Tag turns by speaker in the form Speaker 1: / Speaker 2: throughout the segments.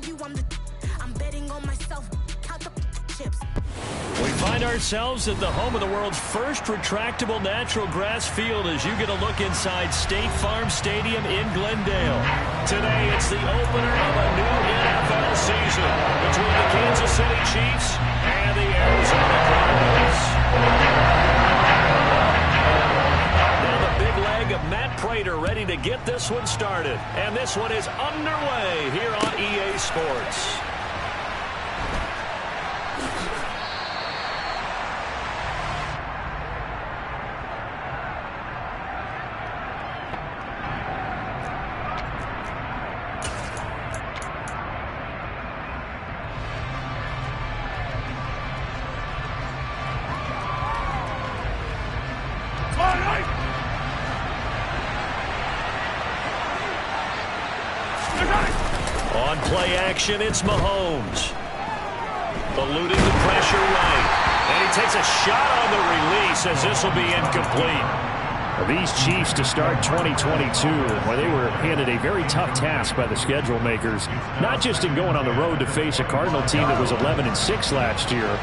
Speaker 1: you I'm the I'm betting on myself. Count the chips.
Speaker 2: We find ourselves at the home of the world's first retractable natural grass field as you get a look inside State Farm Stadium in Glendale. Today, it's the opener of a new NFL season between the Kansas City Chiefs and the Arizona Cardinals. Now the big leg of Matt Prater ready to get this one started. And this one is underway here on EA Sports. On play action, it's Mahomes. Eluding the pressure right. And he takes a shot on the release as this will be incomplete.
Speaker 3: These Chiefs to start 2022, well, they were handed a very tough task by the schedule makers, not just in going on the road to face a Cardinal team that was 11-6 last year,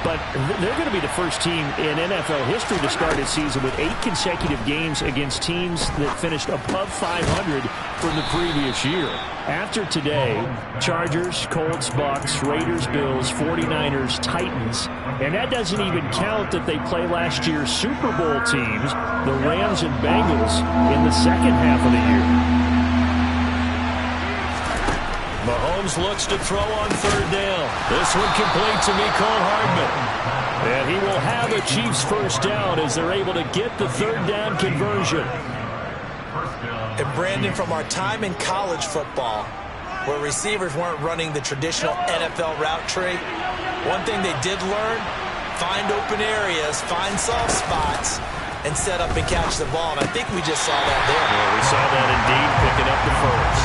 Speaker 3: but they're going to be the first team in NFL history to start a season with 8 consecutive games against teams that finished above 500 from the previous year. After today, Chargers, Colts, Bucks, Raiders, Bills, 49ers, Titans, and that doesn't even count that they play last year's Super Bowl teams, the Rams and Bengals, in the second half of the year.
Speaker 2: Mahomes looks to throw on third down. This one complete to Mecole Hardman. And he will have a Chiefs first down as they're able to get the third down conversion.
Speaker 4: And Brandon, from our time in college football, where receivers weren't running the traditional NFL route tree, one thing they did learn, find open areas, find soft spots, and set up and catch the ball. And I think we just saw that there.
Speaker 2: Yeah, we saw that indeed, picking up the first.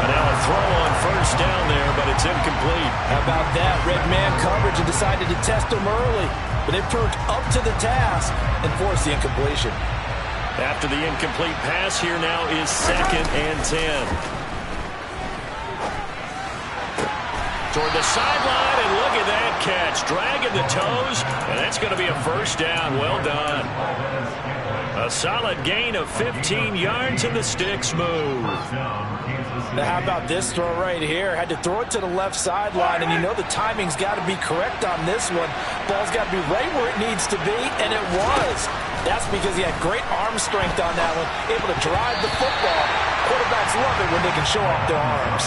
Speaker 2: And now a throw on first down there, but it's incomplete.
Speaker 4: How about that? Red man coverage and decided to test them early. But they perked up to the task and forced the incompletion.
Speaker 2: After the incomplete pass, here now is 2nd and 10. Toward the sideline, and look at that catch. Dragging the toes, and that's going to be a first down. Well done. A solid gain of 15 yards, and the sticks move.
Speaker 4: Now, how about this throw right here? Had to throw it to the left sideline, and you know the timing's got to be correct on this one. Ball's got to be right where it needs to be, and it was. That's because he had great arm strength on that one, able to drive the football. Quarterbacks love it when they can show off their arms.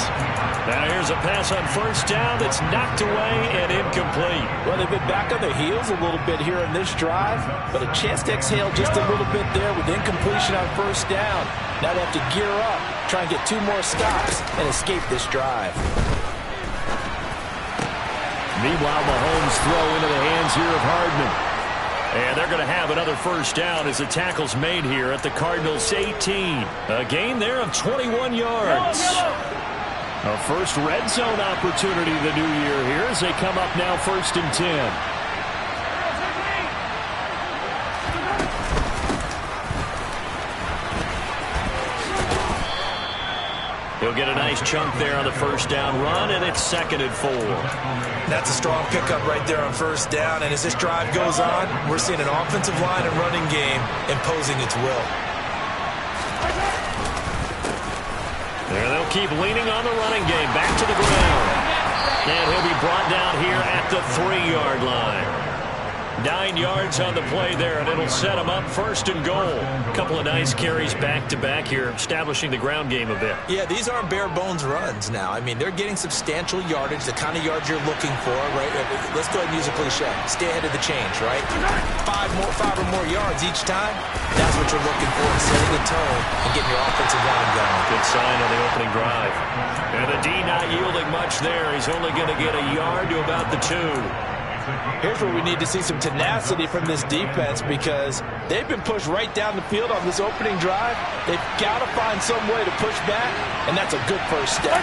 Speaker 2: Now here's a pass on first down that's knocked away and incomplete.
Speaker 4: Well, they've been back on their heels a little bit here in this drive, but a chance to exhale just a little bit there with incompletion on first down. Now they have to gear up, try and get 2 more stops, and escape this drive.
Speaker 2: Meanwhile, Mahomes throw into the hands here of Hardman. And they're going to have another first down as the tackle's made here at the Cardinals' 18. A gain there of 21 yards.
Speaker 3: A first red zone opportunity the new year here as they come up now 1st and 10.
Speaker 2: He'll get a nice chunk there on the first down run, and it's 2nd and 4.
Speaker 4: That's a strong pickup right there on first down, and as this drive goes on, we're seeing an offensive line and running game imposing its will.
Speaker 2: There they'll keep leaning on the running game, back to the ground. And he'll be brought down here at the 3-yard line. 9 yards on the play there, and it'll set him up 1st and goal. A couple of nice carries back-to-back here, establishing the ground game a bit.
Speaker 4: Yeah, these aren't bare-bones runs now. I mean, they're getting substantial yardage, the kind of yards you're looking for, right? Let's go ahead and use a cliche. Stay ahead of the change, right? 5 or more yards each time. That's what you're looking for, setting the tone and getting your offensive line going.
Speaker 2: Good sign on the opening drive. And the D not yielding much there. He's only going to get a yard to about the 2.
Speaker 4: Here's where we need to see some tenacity from this defense because they've been pushed right down the field on this opening drive. They've got to find some way to push back, and that's a good first step.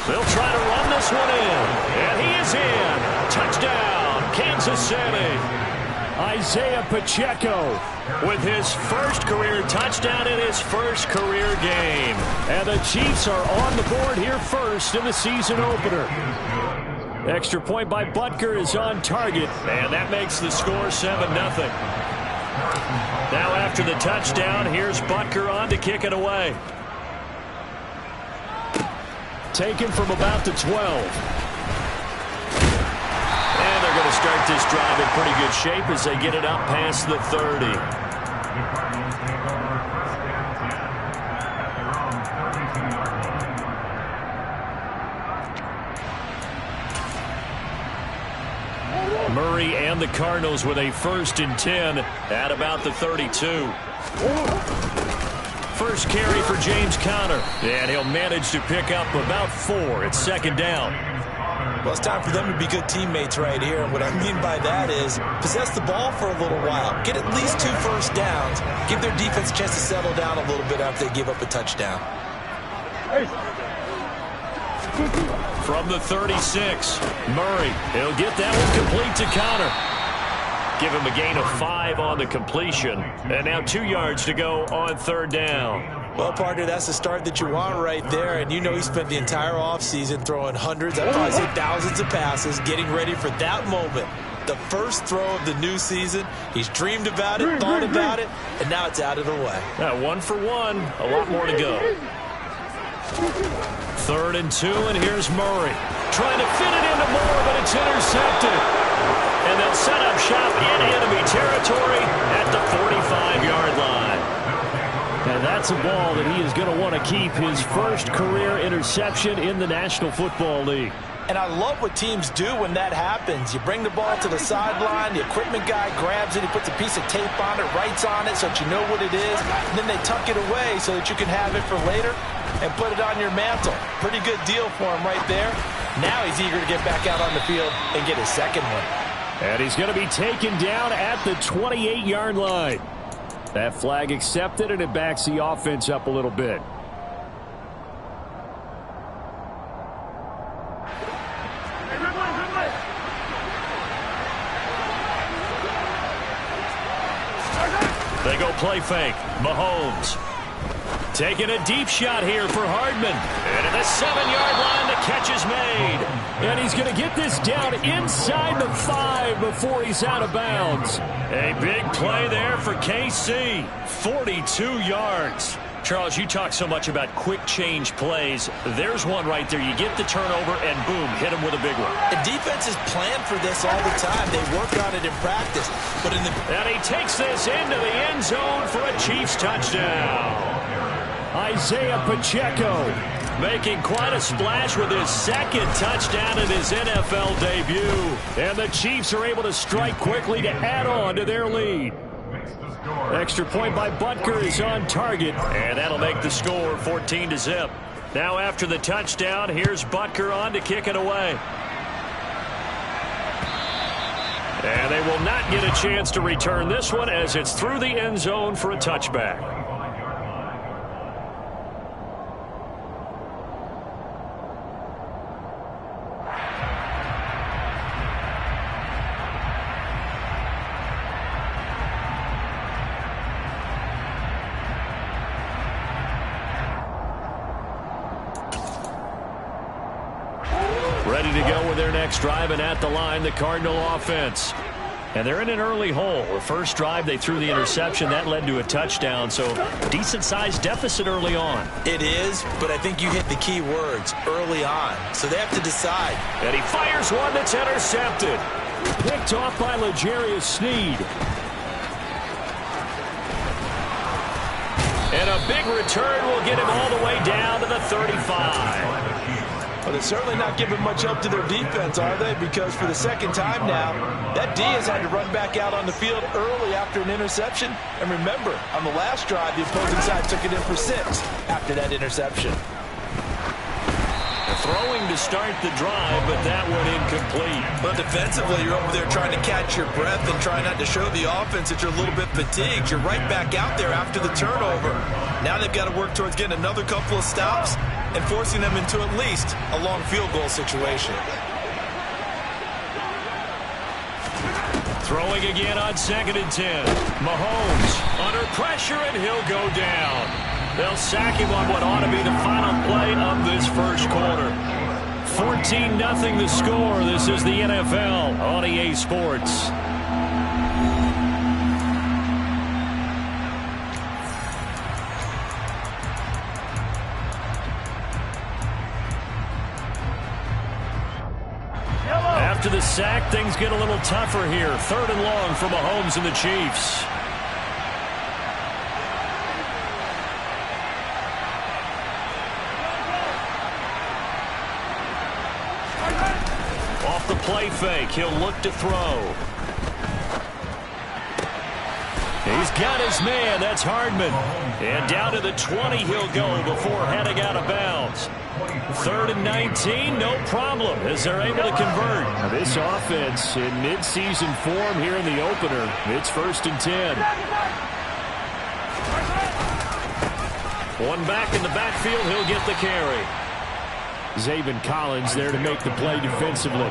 Speaker 2: They'll try to run this one in, and he is in. Touchdown, Kansas City.
Speaker 3: Isaiah Pacheco with his first career touchdown in his first career game. And the Chiefs are on the board here first in the season opener. Extra point by Butker is on target, and that makes the score 7-0. Now after the touchdown, here's Butker on to kick it away. Taken from about the 12. And they're going to start this drive in pretty good shape as they get it up past the 30. Murray and the Cardinals with a 1st and 10 at about the 32. First carry for James Conner, and he'll manage to pick up about 4. It's 2nd down.
Speaker 4: Well, it's time for them to be good teammates right here. And what I mean by that is possess the ball for a little while. Get at least 2 first downs. Give their defense a chance to settle down a little bit after they give up a touchdown.
Speaker 2: From the 36, Murray. He'll get that one complete to Conner. Give him a gain of 5 on the completion. And now 2 yards to go on 3rd down.
Speaker 4: Well, partner, that's the start that you want right there. And you know he spent the entire offseason throwing hundreds, I'd probably say thousands of passes, getting ready for that moment. The first throw of the new season. He's dreamed about it, thought about it, and now it's out of the way.
Speaker 2: 1 for 1. A lot more to go. 3rd and 2, and here's Murray. Trying to fit it into Moore, but it's intercepted. And they'll set up shop in enemy territory at the 45-yard line. And that's a ball that he is going to want to keep, his first career interception in the National Football League.
Speaker 4: And I love what teams do when that happens. You bring the ball to the sideline, the equipment guy grabs it, he puts a piece of tape on it, writes on it so that you know what it is, and then they tuck it away so that you can have it for later and put it on your mantle. Pretty good deal for him right there. Now he's eager to get back out on the field and get his second one.
Speaker 3: And he's going to be taken down at the 28-yard line. That flag accepted, and it backs the offense up a little bit.
Speaker 2: They go play fake. Mahomes taking a deep shot here for Hardman. And at the 7-yard line, the catch is made.
Speaker 3: And he's going to get this down inside the 5 before he's out of bounds.
Speaker 2: A big play there for KC. 42 yards. Charles, you talk so much about quick change plays. There's one right there. You get the turnover, and boom, hit him with a big one.
Speaker 4: The defenses plan for this all the time. They work on it in practice.
Speaker 2: And he takes this into the end zone for a Chiefs touchdown.
Speaker 3: Isaiah Pacheco
Speaker 2: making quite a splash with his 2nd touchdown in his NFL debut.
Speaker 3: And the Chiefs are able to strike quickly to add on to their lead. Extra point by Butker is on target.
Speaker 2: And that'll make the score 14-0. Now after the touchdown, here's Butker on to kick it away. And they will not get a chance to return this one as it's through the end zone for a touchback. Ready to go with their next drive, and at the line, the Cardinal offense. And they're in an early hole. The first drive, they threw the interception. That led to a touchdown, so decent-sized deficit early on.
Speaker 4: It is, but I think you hit the key words, early on. So they have to decide.
Speaker 2: And he fires one that's intercepted.
Speaker 3: Picked off by L'Jarius Sneed.
Speaker 2: And a big return will get him all the way down to the 35.
Speaker 4: Well, they're certainly not giving much help to their defense, are they? Because for the 2nd time now, that D has had to run back out on the field early after an interception. And remember, on the last drive, the opposing side took it in for 6 after that interception.
Speaker 2: Throwing to start the drive, but that one incomplete.
Speaker 4: But defensively, you're over there trying to catch your breath and try not to show the offense that you're a little bit fatigued. You're right back out there after the turnover. Now they've got to work towards getting another couple of stops and forcing them into at least a long field goal situation.
Speaker 2: Throwing again on 2nd and 10. Mahomes under pressure, and he'll go down. They'll sack him on what ought to be the final play of this first quarter. 14-0 the score. This is the NFL on EA Sports. After the sack, things get a little tougher here. 3rd and long for Mahomes and the Chiefs. Off the play fake, he'll look to throw. He's got his man. That's Hardman. And down to the 20 he'll go before heading out of bounds. 3rd and 19, no problem, as they're able to convert.
Speaker 3: Now this offense in midseason form here in the opener. It's 1st and 10.
Speaker 2: One back in the backfield, he'll get the carry.
Speaker 3: Zaven Collins there to make the play defensively.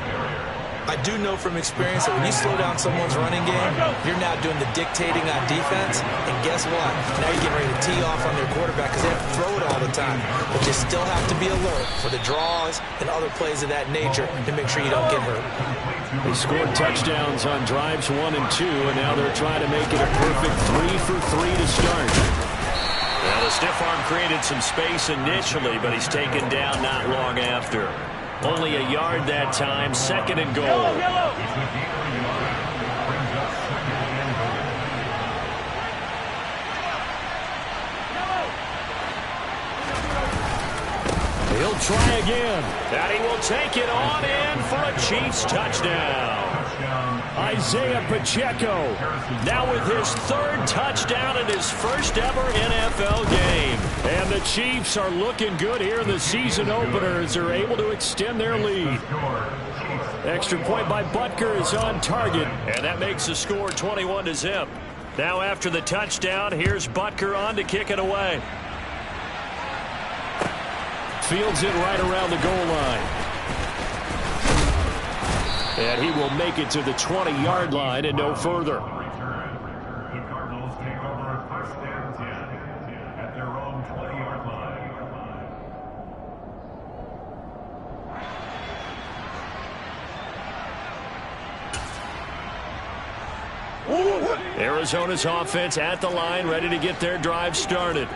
Speaker 4: I do know from experience that when you slow down someone's running game, you're now doing the dictating on defense. And guess what? Now you're getting ready to tee off on their quarterback because they have to throw it all the time. But you still have to be alert for the draws and other plays of that nature to make sure you don't get hurt.
Speaker 3: They scored touchdowns on drives 1 and 2, and now they're trying to make it a perfect 3 for 3 to start.
Speaker 2: Well, the stiff arm created some space initially, but he's taken down not long after. Only a yard that time, 2nd and goal. He'll try again. And he will take it on in for a Chiefs touchdown.
Speaker 3: Isaiah Pacheco
Speaker 2: now with his 3rd touchdown in his first ever NFL game.
Speaker 3: And the Chiefs are looking good here in the season opener as they're able to extend their lead. Extra point by Butker is on target.
Speaker 2: And that makes the score 21-0. Now after the touchdown, here's Butker on to kick it away.
Speaker 3: Fields it right around the goal line. And he will make it to the 20-yard line and no further.
Speaker 5: The Cardinals take over 1st and 10 at their own 20-yard
Speaker 2: line. Arizona's offense at the line, ready to get their drive started.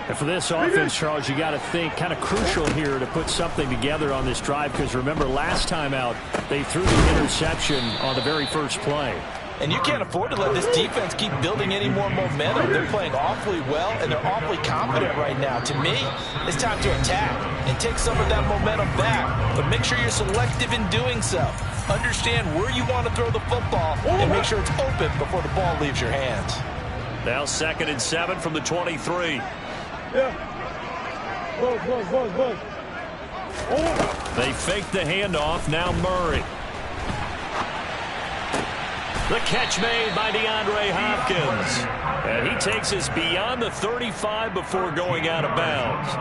Speaker 3: And for this offense, Charles, you got to think kind of crucial here to put something together on this drive, because remember last time out they threw the interception on the very first play.
Speaker 4: And you can't afford to let this defense keep building any more momentum. They're playing awfully well, and they're awfully confident right now. To me, it's time to attack and take some of that momentum back. But make sure you're selective in doing so. Understand where you want to throw the football and make sure it's open before the ball leaves your hands.
Speaker 2: Now 2nd and 7 from the 23. They fake the handoff. Now Murray. The catch made by DeAndre Hopkins. And he takes us beyond the 35 before going out of bounds.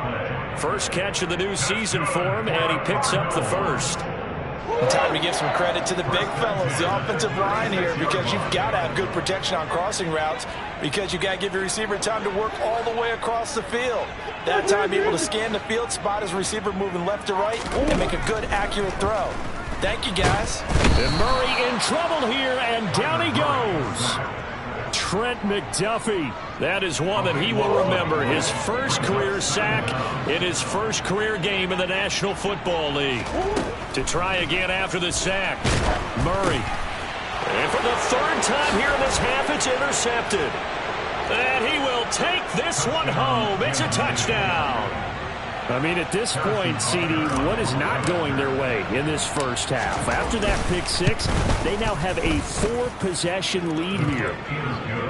Speaker 2: First catch of the new season for him, and he picks up the first.
Speaker 4: Time to give some credit to the big fellows, the offensive line here, because you've got to have good protection on crossing routes, because you've got to give your receiver time to work all the way across the field. That time able to scan the field, spot his receiver moving left to right, and make a good, accurate throw. Thank you, guys.
Speaker 3: And Murray in trouble here, and down he goes. Trent McDuffie.
Speaker 2: That is one that he will remember. His first career sack in his first career game in the National Football League. To try again after the sack. Murray. And for the 3rd time here in this half, it's intercepted. And he will take this one home. It's a touchdown.
Speaker 3: I mean, at this point, CD, what is not going their way in this first half? After that pick 6, they now have a 4-possession lead here.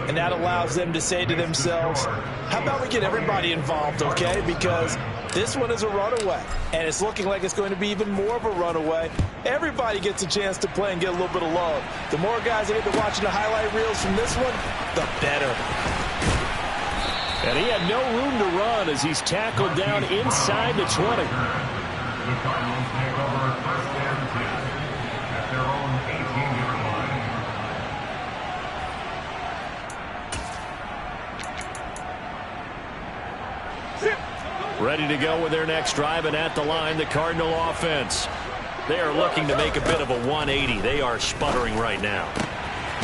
Speaker 4: And that allows them to say to themselves, how about we get everybody involved, okay? Because this one is a runaway, and it's looking like it's going to be even more of a runaway. Everybody gets a chance to play and get a little bit of love. The more guys that get to watching the highlight reels from this one, the better.
Speaker 3: And he had no room to run as he's tackled down inside the 20.
Speaker 5: The Cardinals take over 1st and 10 at their own 18-yard line.
Speaker 2: Ready to go with their next drive, and at the line, the Cardinal offense. They are looking to make a bit of a 180. They are sputtering right now.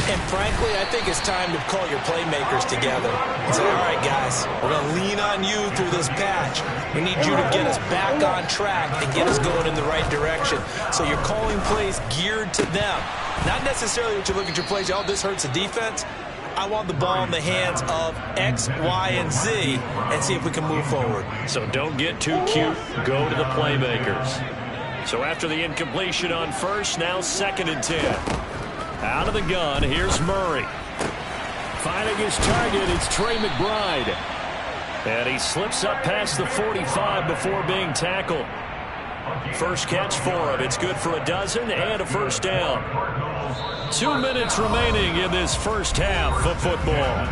Speaker 4: And frankly, I think it's time to call your playmakers together and say, all right, guys, we're going to lean on you through this patch. We need you to get us back on track and get us going in the right direction. So you're calling plays geared to them. Not necessarily that you look at your plays, oh, this hurts the defense. I want the ball in the hands of X, Y, and Z and see if we can move forward.
Speaker 2: So don't get too cute. Go to the playmakers. So after the incompletion on first, now 2nd and 10. Out of the gun, here's Murray.
Speaker 3: Finding his target, it's Trey McBride.
Speaker 2: And he slips up past the 45 before being tackled. First catch for him. It's good for a dozen and a first down. 2 minutes remaining in this first half of football.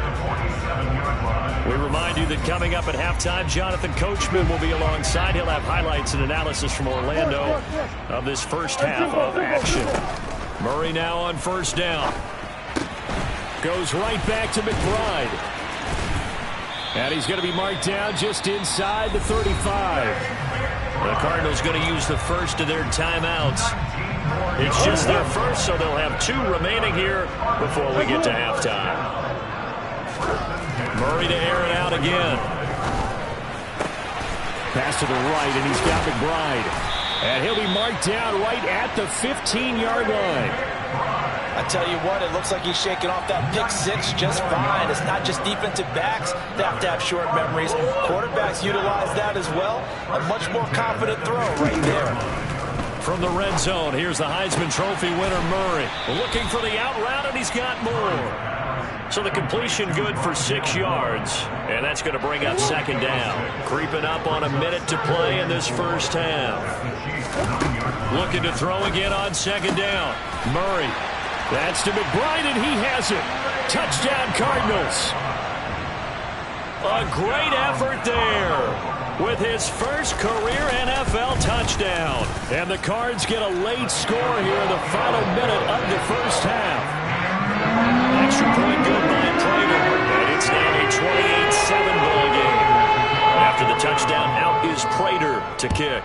Speaker 2: We remind you that coming up at halftime, Jonathan Coachman will be alongside. He'll have highlights and analysis from Orlando of this first half of action. Murray now on first down.
Speaker 3: Goes right back to McBride. And he's going to be marked down just inside the 35.
Speaker 2: The Cardinals going to use the first of their timeouts. It's just their first, so they'll have 2 remaining here before we get to halftime. Murray to air it out again.
Speaker 3: Pass to the right, and he's got McBride. And he'll be marked down right at the 15-yard line.
Speaker 4: I tell you what, it looks like he's shaking off that pick 6 just fine. It's not just defensive backs that have to have short memories. Quarterbacks utilize that as well. A much more confident throw right there.
Speaker 2: From the red zone, here's the Heisman Trophy winner, Murray. Looking for the out route, and he's got more. So the completion good for 6 yards, and that's going to bring up 2nd down. Creeping up on a minute to play in this first half. Looking to throw again on 2nd down. Murray.
Speaker 3: That's to McBride, and he has it. Touchdown, Cardinals.
Speaker 2: A great effort there with his first career NFL touchdown.
Speaker 3: And the Cards get a late score here in the final minute of the first half.
Speaker 2: Extra point good by Prater. And it's now a 28-7 ball game. After the touchdown, out is Prater to kick.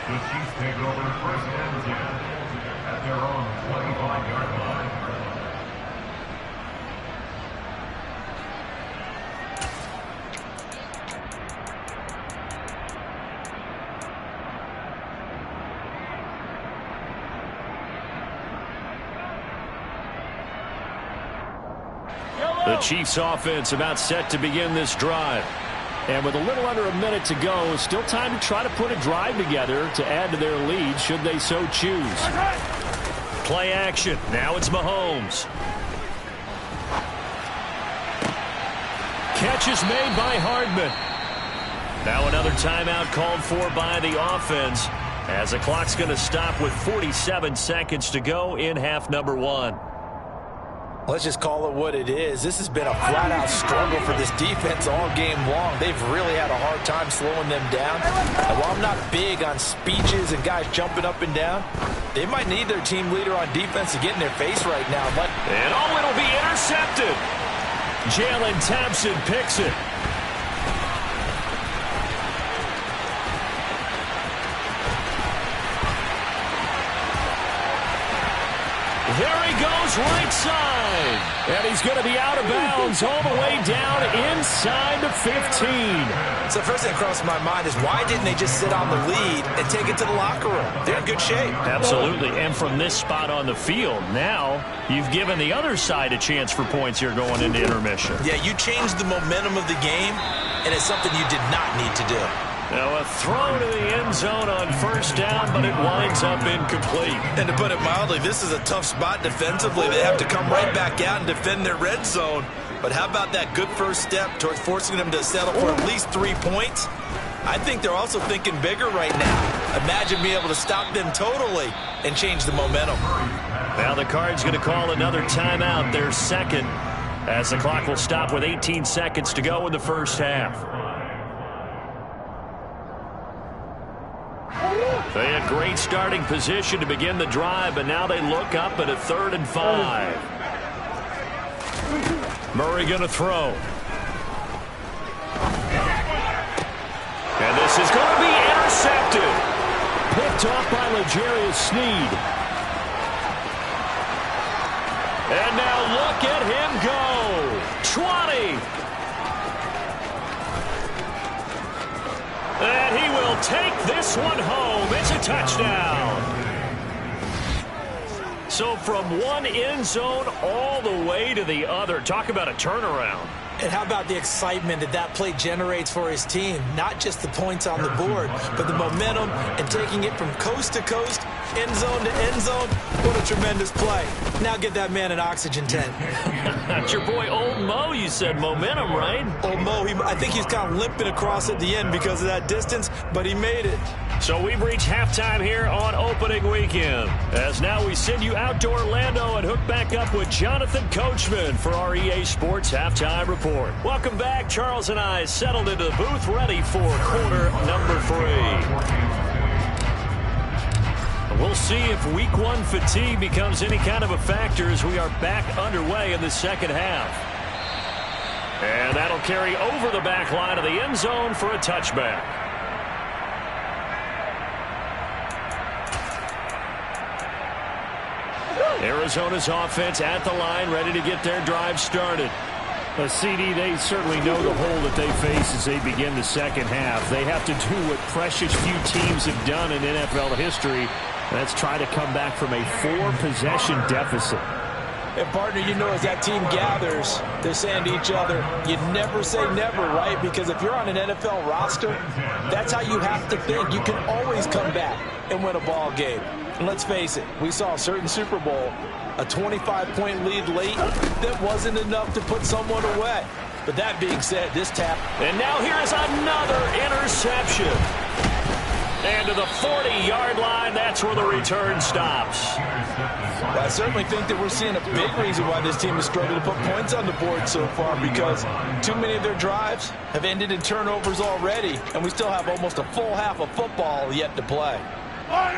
Speaker 5: The Chiefs take over 1st and 10 at their own 25-yard line.
Speaker 2: The Chiefs offense about set to begin this drive.
Speaker 3: And with a little under a minute to go, still time to try to put a drive together to add to their lead should they so choose.
Speaker 2: Play action. Now it's Mahomes. Catch is made by Hardman. Now another timeout called for by the offense as the clock's going to stop with 47 seconds to go in half number 1.
Speaker 4: Let's just call it what it is. This has been a flat-out struggle for this defense all game long. They've really had a hard time slowing them down. And while I'm not big on speeches and guys jumping up and down, they might need their team leader on defense to get in their face right now.
Speaker 2: And it'll be intercepted. Jalen Thompson picks it. There he goes, right side.
Speaker 3: And he's going to be out of bounds all the way down inside the 15.
Speaker 4: So the first thing that crosses my mind is why didn't they just sit on the lead and take it to the locker room? They're in good shape.
Speaker 2: Absolutely. And from this spot on the field, now you've given the other side a chance for points here going into intermission.
Speaker 4: Yeah, you changed the momentum of the game, and it's something you did not need to do.
Speaker 2: Now a throw to the end zone on first down, but it winds up incomplete.
Speaker 4: And to put it mildly, this is a tough spot defensively. They have to come right back out and defend their red zone. But how about that good first step towards forcing them to settle for at least 3 points? I think they're also thinking bigger right now. Imagine being able to stop them totally and change the momentum.
Speaker 2: Now the Cards going to call another timeout, their second, as the clock will stop with 18 seconds to go in the first half. They had great great starting position to begin the drive, but now they look up at a 3rd and 5. Murray going to throw. And this is going to be intercepted. Picked off by L'Jarius Sneed. And now look at him go. 20. And he will take this one home. It's a touchdown. So from one end zone all the way to the other. Talk about a turnaround.
Speaker 4: And how about the excitement that that play generates for his team? Not just the points on the board, but the momentum and taking it from coast to coast, end zone to end zone. What a tremendous play. Now get that man an oxygen tent.
Speaker 2: That's your boy Old Mo. You said momentum, right?
Speaker 4: Old Mo, I think he's kind of limping across at the end because of that distance, but he made it.
Speaker 2: So we've reached halftime here on opening weekend. As now we send you out to Orlando and hook back up with Jonathan Coachman for our EA Sports Halftime Report. Welcome back. Charles and I settled into the booth ready for quarter number 3. We'll see if week 1 fatigue becomes any kind of a factor as we are back underway in the second half. And that'll carry over the back line of the end zone for a touchback. Arizona's offense at the line, ready to get their drive started.
Speaker 3: CD, they certainly know the hole that they face as they begin the second half. They have to do what precious few teams have done in NFL history. That's try to come back from a 4-possession deficit.
Speaker 4: And, partner, you know, as that team gathers, they're saying to each other, you never say never, right? Because if you're on an NFL roster, that's how you have to think. You can always come back and win a ball game. And let's face it, we saw a certain Super Bowl, a 25-point lead late that wasn't enough to put someone away. But that being said, this tap.
Speaker 2: And now here's another interception. And to the 40-yard line, that's where the return stops.
Speaker 4: I certainly think that we're seeing a big reason why this team has struggled to put points on the board so far, because too many of their drives have ended in turnovers already, and we still have almost a full half of football yet to play.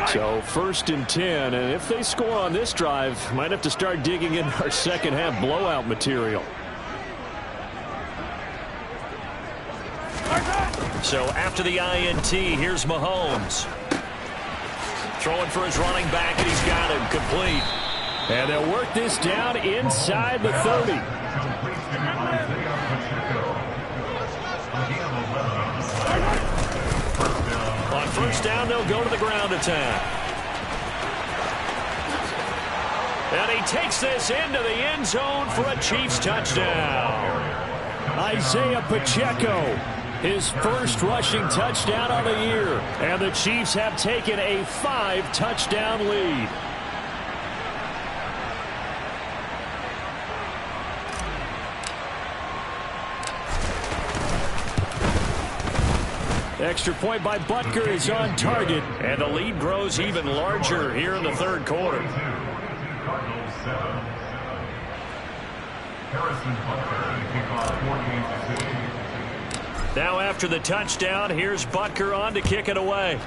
Speaker 2: So 1st and 10, and if they score on this drive, might have to start digging in our second half blowout material. So after the INT, here's Mahomes. Throwing for his running back, and he's got him complete. And they'll work this down inside the 30. On 1st down, they'll go to the ground attack. And he takes this into the end zone for a Chiefs touchdown.
Speaker 3: Isaiah Pacheco, his first rushing touchdown on the year.
Speaker 2: And the Chiefs have taken a 5-touchdown lead. Extra point by Butker is on target. And the lead grows even larger here in the 3rd quarter. Now after the touchdown, here's Butker on to kick it away.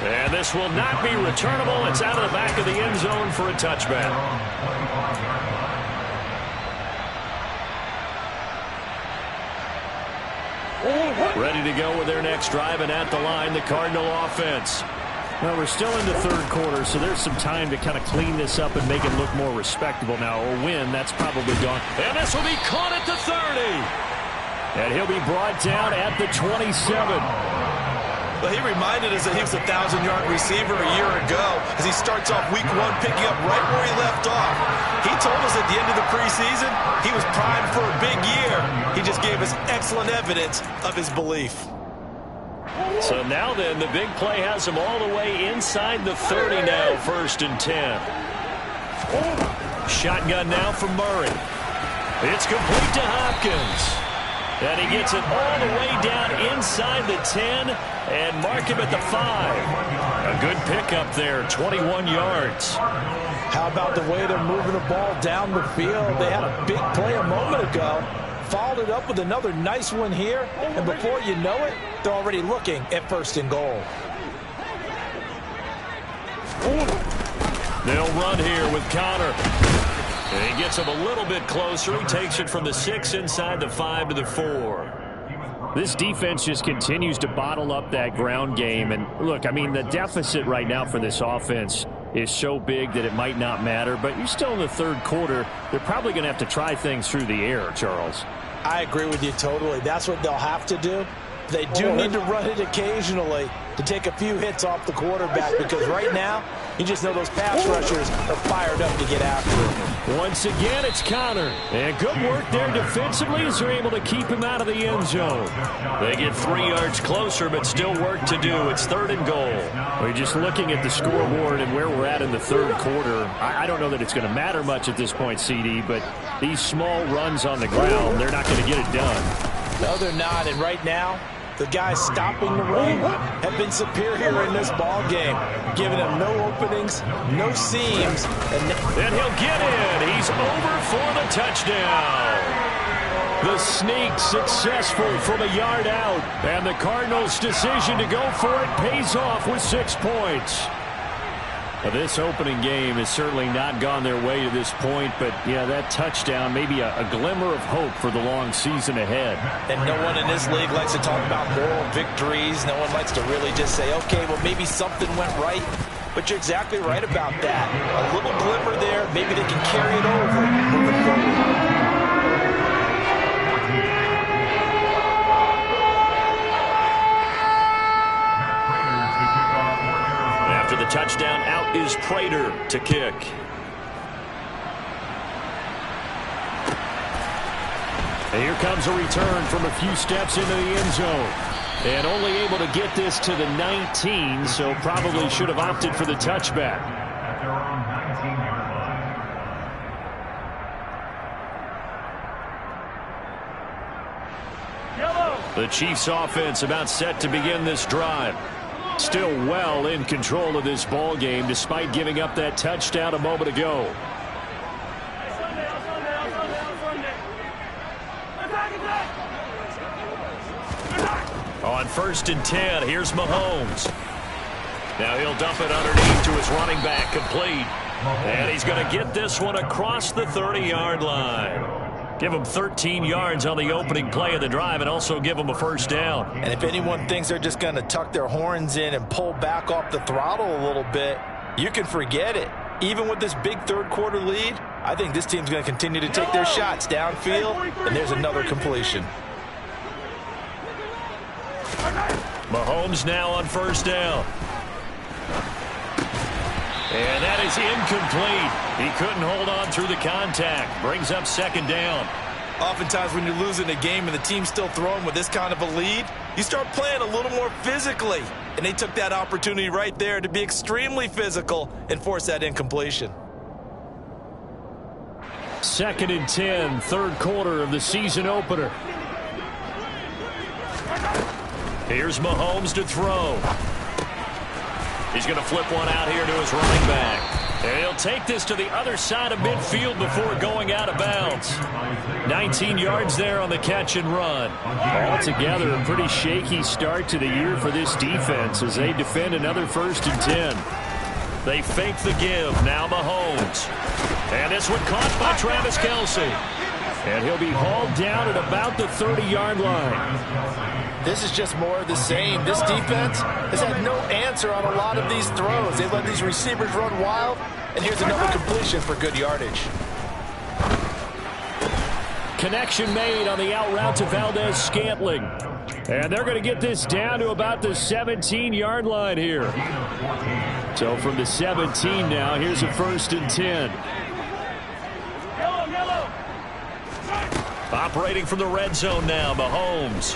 Speaker 2: And this will not be returnable. It's out of the back of the end zone for a touchback. Ready to go with their next drive, and at the line, the Cardinal offense.
Speaker 3: Well, we're still in the 3rd quarter, so there's some time to kind of clean this up and make it look more respectable now. Or win, that's probably gone.
Speaker 2: And this will be caught at the 30. And he'll be brought down at the 27.
Speaker 4: Well, he reminded us that he was a 1,000-yard receiver a year ago as he starts off week 1 picking up right where he left off. He told us at the end of the preseason he was primed for a big year. He just gave us excellent evidence of his belief.
Speaker 2: So now then, the big play has him all the way inside the 30 now, 1st and 10. Shotgun now from Murray. It's complete to Hopkins. And he gets it all the way down inside the 10 and mark him at the 5. A good pickup there, 21 yards.
Speaker 4: How about the way they're moving the ball down the field? They had a big play a moment ago. followed it up with another nice one here, and before you know it, they're already looking at 1st and goal.
Speaker 2: They'll run here with Connor. And he gets him a little bit closer. He takes it from the 6 inside the 5 to the 4.
Speaker 3: This defense just continues to bottle up that ground game. And look, I mean, the deficit right now for this offense is so big that it might not matter. But you're still in the 3rd quarter. They're probably going to have to try things through the air, Charles.
Speaker 4: I agree with you totally. That's what they'll have to do. They do need to run it occasionally to take a few hits off the quarterback, because right now, you just know those pass rushers are fired up to get after him.
Speaker 2: Once again, it's Connor. And good work there defensively as they're able to keep him out of the end zone. They get 3 yards closer, but still work to do. It's 3rd and goal.
Speaker 3: We're just looking at the scoreboard and where we're at in the 3rd quarter. I don't know that it's going to matter much at this point, CD, but these small runs on the ground, they're not going to get it done.
Speaker 4: No, they're not. And right now, the guys stopping the run have been superior in this ball game, giving them no openings, no seams.
Speaker 2: And he'll get in. He's over for the touchdown. The sneak successful from a yard out. And the Cardinals' decision to go for it pays off with 6 points. This opening game has certainly not gone their way to this point, but yeah, that touchdown, maybe a glimmer of hope for the long season ahead.
Speaker 4: And no one in this league likes to talk about moral victories. No one likes to really just say, okay, well, maybe something went right. But you're exactly right about that. A little glimmer there, maybe they can carry it over moving forward.
Speaker 2: The touchdown, out is Prater to kick. And here comes a return from a few steps into the end zone. And only able to get this to the 19, so probably should have opted for the touchback.
Speaker 5: At their own 19-yard line.
Speaker 2: The Chiefs offense about set to begin this drive. Still well in control of this ball game despite giving up that touchdown a moment ago. On 1st and 10, here's Mahomes. Now he'll dump it underneath to his running back, complete. And he's going to get this one across the 30-yard line. Give him 13 yards on the opening play of the drive and also give him a 1st down.
Speaker 4: And if anyone thinks they're just going to tuck their horns in and pull back off the throttle a little bit, you can forget it. Even with this big 3rd quarter lead, I think this team's going to continue to take their shots downfield, and there's another completion.
Speaker 2: Mahomes now on 1st down. And that is incomplete. He couldn't hold on through the contact. Brings up 2nd down.
Speaker 4: Oftentimes when you're losing a game and the team's still throwing with this kind of a lead, you start playing a little more physically. And they took that opportunity right there to be extremely physical and force that incompletion.
Speaker 2: 2nd and 10, 3rd quarter of the season opener. Here's Mahomes to throw. He's going to flip one out here to his running back. And he'll take this to the other side of midfield before going out of bounds. 19 yards there on the catch and run.
Speaker 3: Altogether, a pretty shaky start to the year for this defense as they defend another 1st and 10.
Speaker 2: They fake the give. Now Mahomes. And this one caught by Travis Kelce.
Speaker 3: And he'll be hauled down at about the 30-yard line.
Speaker 4: This is just more of the same. This defense has had no answer on a lot of these throws. They let these receivers run wild, and here's another completion for good yardage.
Speaker 3: Connection made on the out route to Valdez-Scantling. And they're going to get this down to about the 17-yard line here. So from the 17 now, here's a 1st and 10.
Speaker 2: Operating from the red zone now, Mahomes.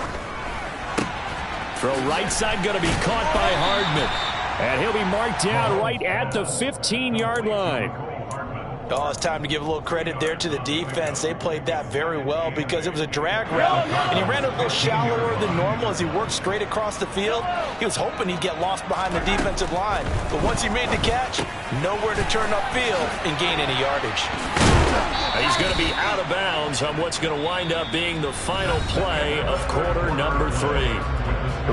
Speaker 2: Throw right side going to be caught by Hardman.
Speaker 3: And he'll be marked down right at the 15-yard line.
Speaker 4: Oh, it's time to give a little credit there to the defense. They played that very well because it was a drag route, and he ran a little shallower than normal as he worked straight across the field. He was hoping he'd get lost behind the defensive line, but once he made the catch, nowhere to turn upfield and gain any yardage.
Speaker 2: He's going to be out of bounds on what's going to wind up being the final play of quarter number 3.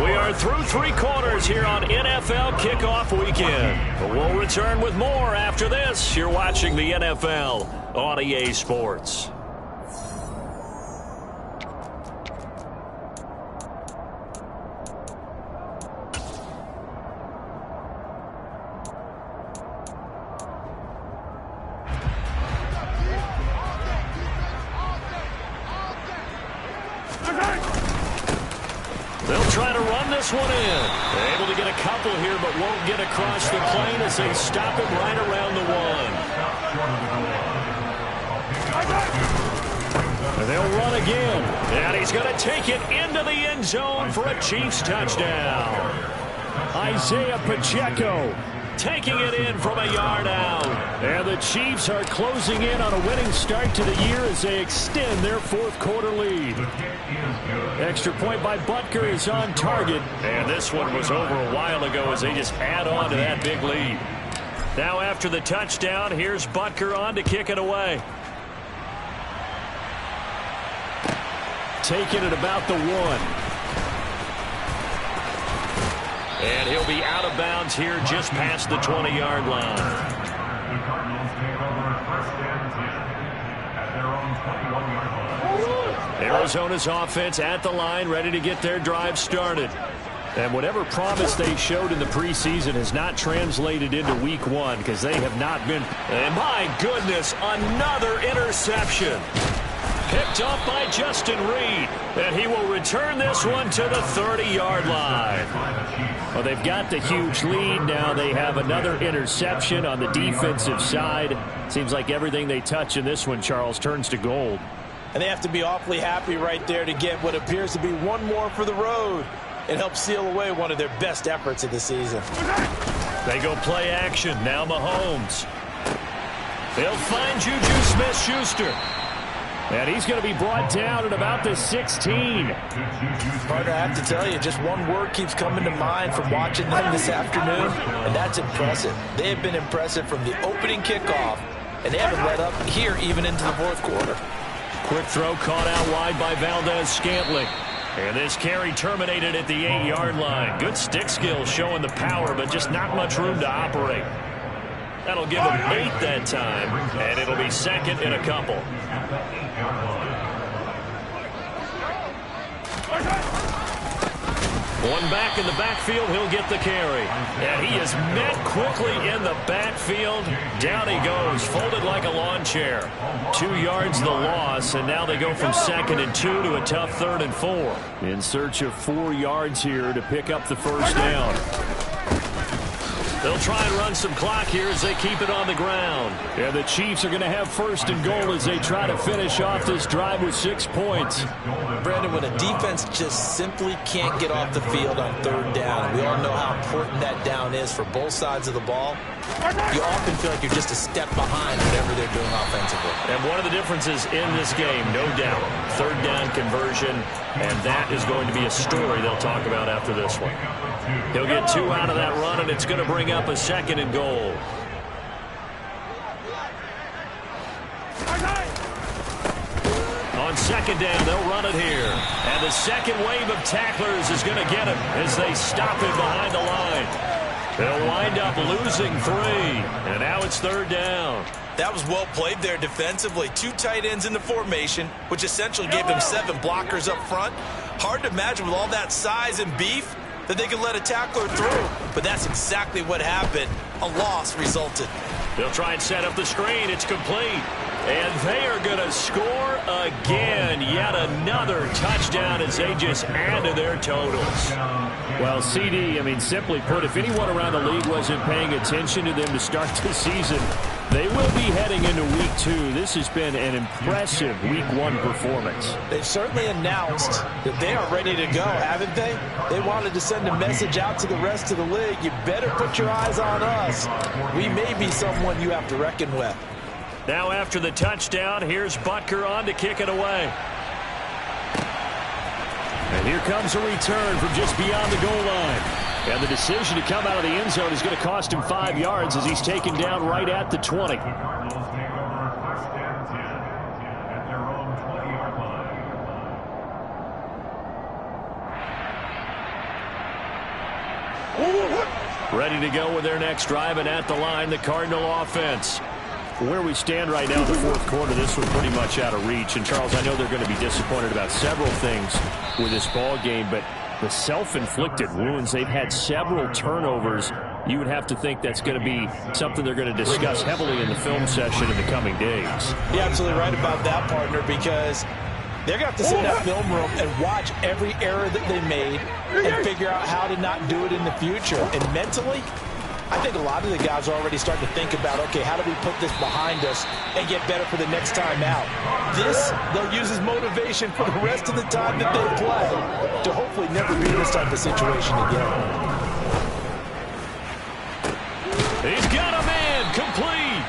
Speaker 2: We are through 3 quarters here on NFL Kickoff Weekend. We'll return with more after this. You're watching the NFL on EA Sports. They'll try to run this one in. They're able to get a couple here, but won't get across the plane as they stop it right around the 1. And they'll run again. And he's going to take it into the end zone for a Chiefs touchdown. Isaiah Pacheco taking it in from a yard out. And the Chiefs are closing in on a winning start to the year as they extend their 4th quarter lead. Extra point by Butker is on target. And this one was over a while ago as they just add on to that big lead. Now after the touchdown, here's Butker on to kick it away. Taking it about the 1. And he'll be out of bounds here just past the 20-yard line.
Speaker 5: The Cardinals take over 1st and 10 at their own 21-yard line.
Speaker 2: Arizona's offense at the line, ready to get their drive started. And whatever promise they showed in the preseason has not translated into week 1 because they have not been. And my goodness, another interception. Picked up by Justin Reed. And he will return this one to the 30-yard line. Well, they've got the huge lead. Now they have another interception on the defensive side. Seems like everything they touch in this one, Charles, turns to gold.
Speaker 4: And they have to be awfully happy right there to get what appears to be one more for the road. It helps seal away one of their best efforts of the season.
Speaker 2: They go play action. Now Mahomes. They'll find Juju Smith-Schuster. And he's going to be brought down at about the 16.
Speaker 4: Partner, I have to tell you, just one word keeps coming to mind from watching them this afternoon, and that's impressive. They have been impressive from the opening kickoff, and they haven't let up here even into the 4th quarter.
Speaker 2: Quick throw caught out wide by Valdez-Scantling. And this carry terminated at the 8-yard line. Good stick skills showing the power, but just not much room to operate. That'll give them 8 that time, and it'll be 2nd and a couple. One back in the backfield, he'll get the carry. And he is met quickly in the backfield. Down he goes, folded like a lawn chair. 2 yards the loss, and now they go from 2nd and 2 to a tough 3rd and 4. In search of 4 yards here to pick up the first down. They'll try and run some clock here as they keep it on the ground. And the Chiefs are going to have 1st and goal as they try to finish off this drive with 6 points.
Speaker 4: Brandon, when a defense just simply can't get off the field on 3rd down, we all know how important that down is for both sides of the ball. You often feel like you're just a step behind whatever they're doing offensively.
Speaker 2: And one of the differences in this game, no doubt, 3rd down conversion, and that is going to be a story they'll talk about after this one. He'll get 2 out of that run, and it's going to bring up a 2nd and goal. On 2nd down, they'll run it here. And the second wave of tacklers is going to get him as they stop him behind the line. They'll wind up losing 3, and now it's 3rd down.
Speaker 4: That was well played there defensively. 2 tight ends in the formation, which essentially gave them 7 blockers up front. Hard to imagine with all that size and beef that they could let a tackler through. But that's exactly what happened. A loss resulted.
Speaker 2: They'll try and set up the screen. It's complete. And they are going to score again. Yet another touchdown as they just add to their totals.
Speaker 3: Well, CD, I mean, simply put, if anyone around the league wasn't paying attention to them to start the season, they will be heading into week 2. This has been an impressive week 1 performance.
Speaker 4: They've certainly announced that they are ready to go, haven't they? They wanted to send a message out to the rest of the league. You better put your eyes on us. We may be someone you have to reckon with.
Speaker 2: Now after the touchdown, here's Butker on to kick it away. And here comes a return from just beyond the goal line. And the decision to come out of the end zone is going to cost him 5 yards as he's taken down right at the 20.
Speaker 5: Cardinals take over first and 10 at their own 20-yard line.
Speaker 2: Ready to go with their next drive, and at the line, the Cardinal offense.
Speaker 3: Where we stand right now in the fourth quarter, this was pretty much out of reach. And, Charles, I know they're going to be disappointed about several things with this ball game, but the self-inflicted wounds, they've had several turnovers. You would have to think that's going to be something they're going to discuss heavily in the film session in the coming days.
Speaker 4: You're absolutely right about that, partner, because they're going to have to sit in that film room and watch every error that they made and figure out how to not do it in the future. And mentally, I think a lot of the guys are already starting to think about, okay, how do we put this behind us and get better for the next time out? This, they'll use as motivation for the rest of the time that they play to hopefully never be in this type of situation again.
Speaker 2: He's got a man complete.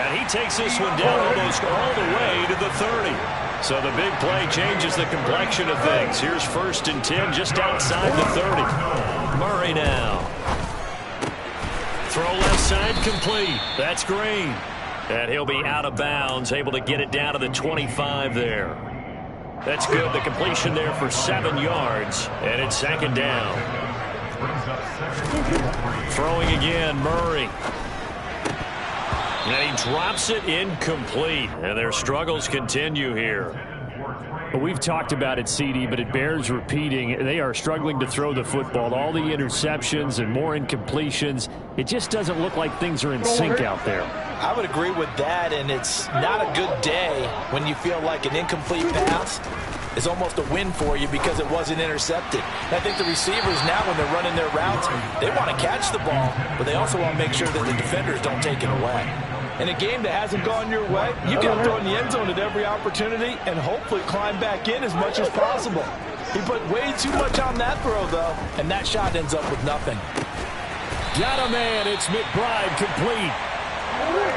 Speaker 2: And he takes this one down almost all the way to the 30. So the big play changes the complexion of things. Here's 1st and 10 just outside the 30. Murray now. Throw left side complete. That's Green. And he'll be out of bounds, able to get it down to the 25 there. That's good. The completion there for 7 yards. And it's 2nd down. Throwing again, Murray. And he drops it incomplete. And their struggles continue here.
Speaker 3: We've talked about it, CD, but it bears repeating. They are struggling to throw the football. All the interceptions and more incompletions. It just doesn't look like things are in sync out there.
Speaker 4: I would agree with that, and it's not a good day when you feel like an incomplete pass is almost a win for you because it wasn't intercepted. And I think the receivers now, when they're running their routes, they want to catch the ball, but they also want to make sure that the defenders don't take it away. In a game that hasn't gone your way, you got to throw in the end zone at every opportunity and hopefully climb back in as much as possible. He put way too much on that throw, though, and that shot ends up with nothing.
Speaker 3: Got a man. It's McBride complete.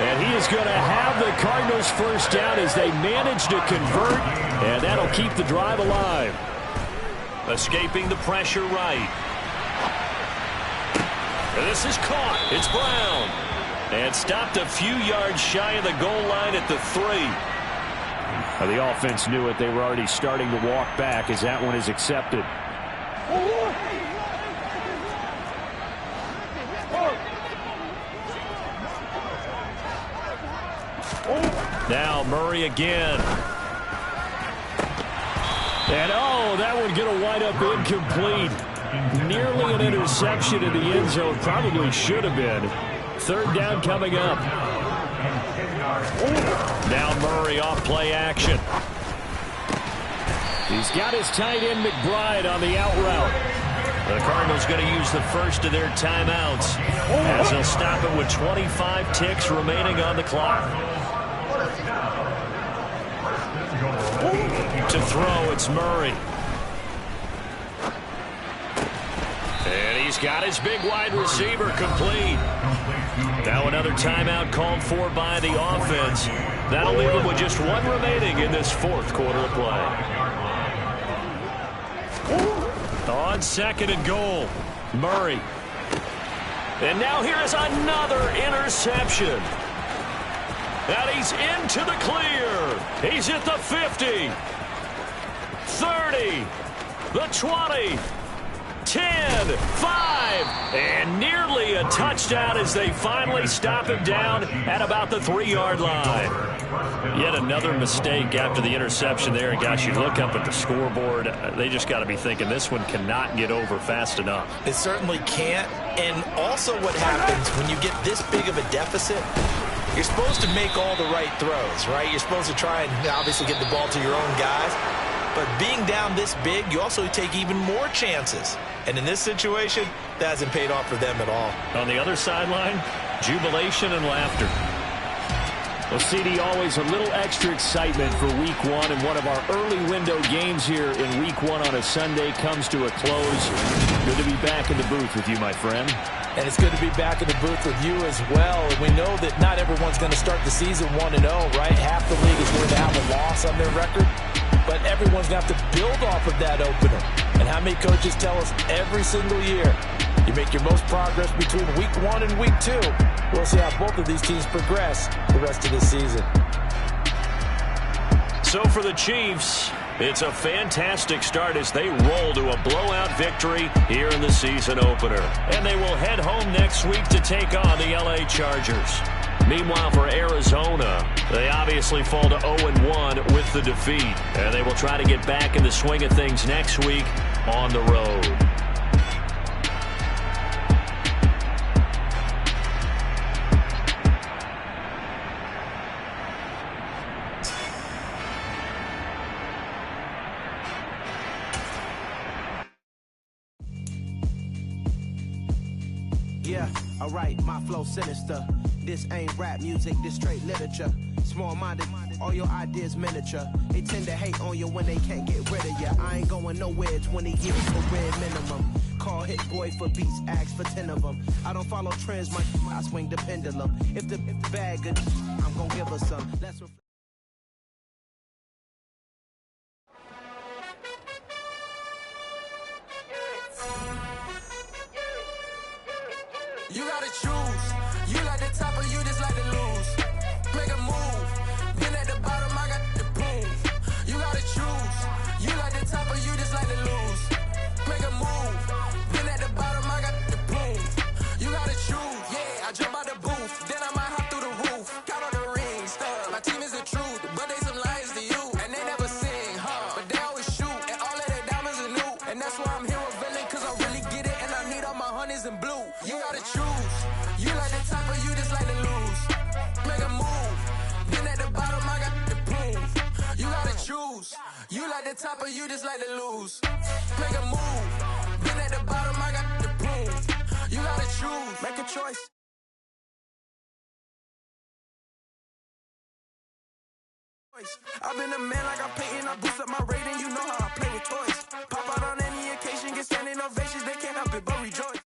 Speaker 3: And he is going to have the Cardinals first down as they manage to convert, and that'll keep the drive alive.
Speaker 2: Escaping the pressure right. And this is caught. It's Brown. And stopped a few yards shy of the goal line at the 3.
Speaker 3: Well, the offense knew it. They were already starting to walk back as that one is accepted.
Speaker 2: Now Murray again.
Speaker 3: And, oh, that one going to wind up incomplete. Nearly an interception in the end zone. Probably should have been. 3rd down coming up.
Speaker 2: Now Murray off play action.
Speaker 3: He's got his tight end McBride on the out route.
Speaker 2: The Cardinals going to use the first of their timeouts as they'll stop it with 25 ticks remaining on the clock. To throw, it's Murray. And he's got his big wide receiver complete. Now another timeout called for by the offense. That'll leave them with just 1 remaining in this 4th quarter of play. On 2nd and goal, Murray. And now here is another interception. And he's into the clear. He's at the 50, 30, the 20, 10, 5, and nearly a touchdown as they finally stop him down at about the 3-yard line. Yet another mistake after the interception there. And gosh, you look up at the scoreboard, they just got to be thinking this one cannot get over fast enough.
Speaker 4: It certainly can't. And also what happens when you get this big of a deficit, you're supposed to make all the right throws, right? You're supposed to try and obviously get the ball to your own guys. But being down this big, you also take even more chances. And in this situation, that hasn't paid off for them at all.
Speaker 2: On the other sideline, jubilation and laughter.
Speaker 3: Well, CD, always a little extra excitement for Week 1, and one of our early window games here in Week 1 on a Sunday comes to a close. Good to be back in the booth with you, my friend.
Speaker 4: And it's good to be back in the booth with you as well. And we know that not everyone's going to start the season 1-0, right? Half the league is going to have a loss on their record. But everyone's going to have to build off of that opener. And how many coaches tell us every single year, you make your most progress between week 1 and week 2. We'll see how both of these teams progress the rest of the season.
Speaker 2: So for the Chiefs, it's a fantastic start as they roll to a blowout victory here in the season opener. And they will head home next week to take on the LA Chargers. Meanwhile, for Arizona, they obviously fall to 0-1 with the defeat. And they will try to get back in the swing of things next week on the road.
Speaker 6: Yeah, alright, my flow sinister. This ain't rap music, this straight literature. Small-minded, all your ideas miniature. They tend to hate on you when they can't get rid of you. I ain't going nowhere, 20 years career minimum. Call Hit Boy for beats, ask for 10 of them. I don't follow trends, I swing the pendulum. If the bag good, I'm gonna give her some. Let's
Speaker 7: You gotta choose. You like the top or you just like to lose. Make a move. Been at the bottom, I got the boom. You gotta choose. You like the top or you just like to lose. Make a move. Been at the bottom, I got the boom. You gotta choose. Yeah, I jump out the booth. Then I might hop through the roof. Count on the rings. My team is the truth, but they some liars to you. And they never sing, but they always shoot. And all of their diamonds are new. And that's why I'm here with villain, cause I really get it. And I need all my honeys in blue. You gotta choose. You like the top or you just like to lose. Make a move. Been at the bottom, I got the boom. You gotta choose. You like the top or you just like to lose. Make a move. Been at the bottom, I got the boom. You gotta choose. Make a choice. I've been a man like I'm Peyton. I boost up my rating, you know how I play with toys. Pop out on any occasion, get standing ovations, they can't help it but rejoice.